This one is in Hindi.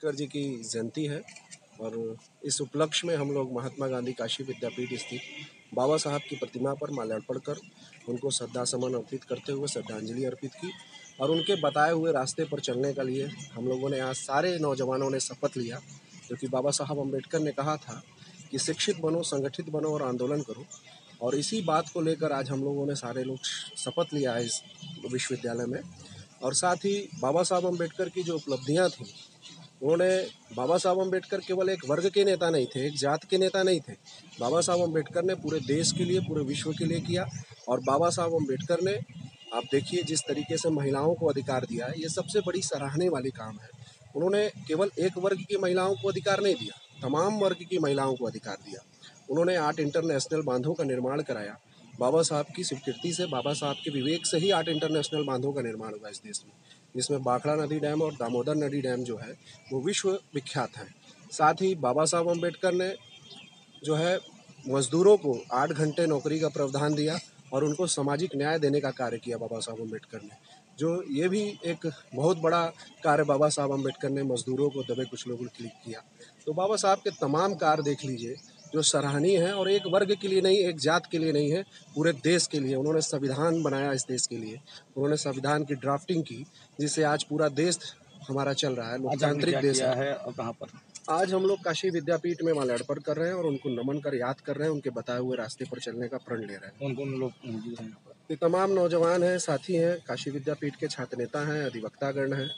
अम्बेडकर जी की जयंती है और इस उपलक्ष्य में हम लोग महात्मा गांधी काशी विद्यापीठ स्थित बाबा साहब की प्रतिमा पर माल्यार्पण कर उनको श्रद्धा सुमन अर्पित करते हुए श्रद्धांजलि अर्पित की और उनके बताए हुए रास्ते पर चलने के लिए हम लोगों ने आज सारे नौजवानों ने शपथ लिया, क्योंकि बाबा साहब अम्बेडकर ने कहा था कि शिक्षित बनो, संगठित बनो और आंदोलन करो। और इसी बात को लेकर आज हम लोगों ने सारे लोग शपथ लिया है इस विश्वविद्यालय में। और साथ ही बाबा साहब अम्बेडकर की जो उपलब्धियां थी, उन्होंने बाबा साहब अम्बेडकर केवल एक वर्ग के नेता नहीं थे, एक जात के नेता नहीं थे। बाबा साहब अम्बेडकर ने पूरे देश के लिए, पूरे विश्व के लिए किया। और बाबा साहब अम्बेडकर ने, आप देखिए जिस तरीके से महिलाओं को अधिकार दिया है, ये सबसे बड़ी सराहने वाली काम है। उन्होंने केवल एक वर्ग की महिलाओं को अधिकार नहीं दिया, तमाम वर्ग की महिलाओं को अधिकार दिया। उन्होंने 8 इंटरनेशनल बांधों का निर्माण कराया। बाबा साहब की स्वीकृति से, बाबा साहब के विवेक से ही 8 इंटरनेशनल बांधों का निर्माण हुआ इस देश में, जिसमें बाखड़ा नदी डैम और दामोदर नदी डैम जो है वो विश्व विख्यात है। साथ ही बाबा साहब अम्बेडकर ने जो है मजदूरों को 8 घंटे नौकरी का प्रावधान दिया और उनको सामाजिक न्याय देने का कार्य किया बाबा साहब अम्बेडकर ने। जो ये भी एक बहुत बड़ा कार्य बाबा साहब अम्बेडकर ने मजदूरों को, दबे कुचलों को किया। तो बाबा साहब के तमाम कार्य देख लीजिए जो सराहनीय है, और एक वर्ग के लिए नहीं, एक जात के लिए नहीं है, पूरे देश के लिए। उन्होंने संविधान बनाया इस देश के लिए, उन्होंने संविधान की ड्राफ्टिंग की, जिससे आज पूरा देश हमारा चल रहा है, लोकतांत्रिक देश है। और कहाँ पर आज हम लोग काशी विद्यापीठ में माल्यार्पण कर रहे हैं और उनको नमन कर याद कर रहे हैं, उनके बताए हुए रास्ते पर चलने का प्रण ले रहे हैं। कौन कौन लोग मौजूद हैं यहाँ पर? ये तमाम नौजवान हैं, साथी हैं, काशी विद्यापीठ के छात्र नेता हैं, अधिवक्तागण हैं।